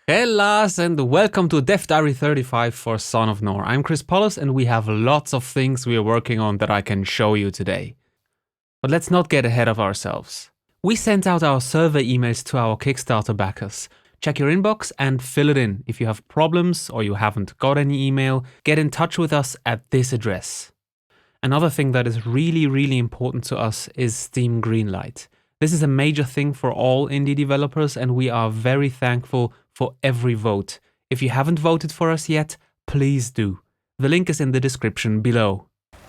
Hellas and welcome to Dev Diary 35 for Son of Nor. I'm Chris Paulus and we have lots of things we are working on that I can show you today. But let's not get ahead of ourselves. We sent out our survey emails to our Kickstarter backers. Check your inbox and fill it in. If you have problems or you haven't got any email, get in touch with us at this address. Another thing that is really important to us is Steam Greenlight. This is a major thing for all indie developers and we are very thankful for every vote. If you haven't voted for us yet, please do. The link is in the description below.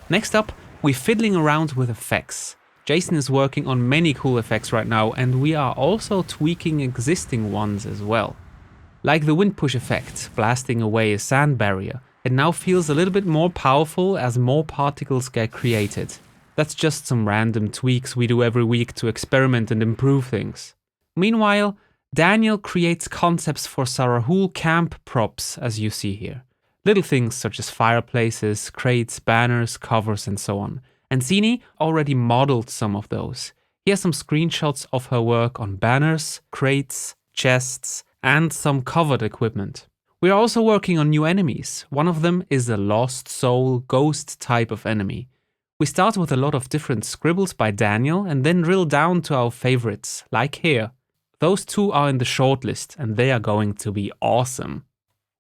Next up, we're fiddling around with effects. Jason is working on many cool effects right now and we are also tweaking existing ones as well. Like the wind push effect, blasting away a sand barrier. It now feels a little bit more powerful as more particles get created. That's just some random tweaks we do every week to experiment and improve things. Meanwhile, Daniel creates concepts for Sarahul camp props as you see here. Little things such as fireplaces, crates, banners, covers and so on. And Zini already modeled some of those. He has some screenshots of her work on banners, crates, chests and some covered equipment. We are also working on new enemies. One of them is a lost soul ghost type of enemy. We start with a lot of different scribbles by Daniel and then drill down to our favorites, like here. Those two are in the shortlist and they are going to be awesome.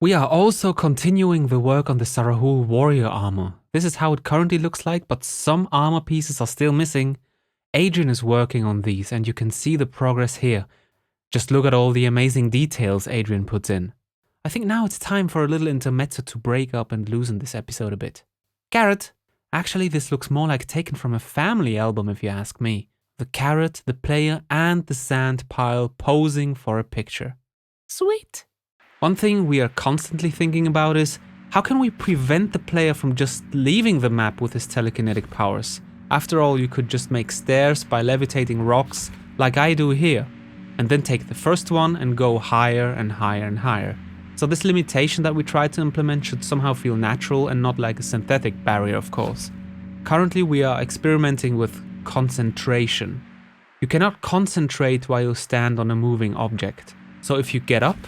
We are also continuing the work on the Sarahul warrior armor. This is how it currently looks like, but some armor pieces are still missing. Adrian is working on these and you can see the progress here. Just look at all the amazing details Adrian puts in. I think now it's time for a little intermezzo to break up and loosen this episode a bit. Carrot! Actually, this looks more like taken from a family album if you ask me. The carrot, the player and the sand pile posing for a picture. Sweet! One thing we are constantly thinking about is, how can we prevent the player from just leaving the map with his telekinetic powers? After all, you could just make stairs by levitating rocks like I do here, and then take the first one and go higher and higher and higher. So this limitation that we try to implement should somehow feel natural and not like a synthetic barrier, of course. Currently we are experimenting with concentration. You cannot concentrate while you stand on a moving object. So if you get up,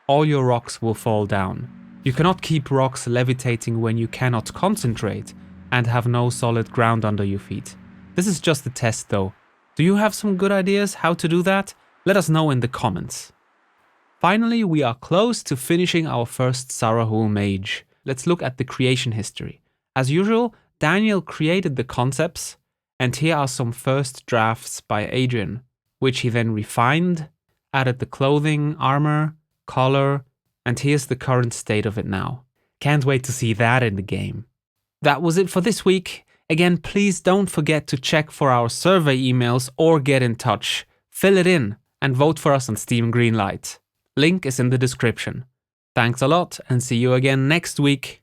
all your rocks will fall down. You cannot keep rocks levitating when you cannot concentrate and have no solid ground under your feet. This is just a test though. Do you have some good ideas how to do that? Let us know in the comments. Finally, we are close to finishing our first Sarahul mage. Let's look at the creation history. As usual, Daniel created the concepts, and here are some first drafts by Adrian, which he then refined, added the clothing, armor, color, and here's the current state of it now. Can't wait to see that in the game. That was it for this week. Again, please don't forget to check for our survey emails or get in touch. Fill it in and vote for us on Steam Greenlight. Link is in the description. Thanks a lot and see you again next week.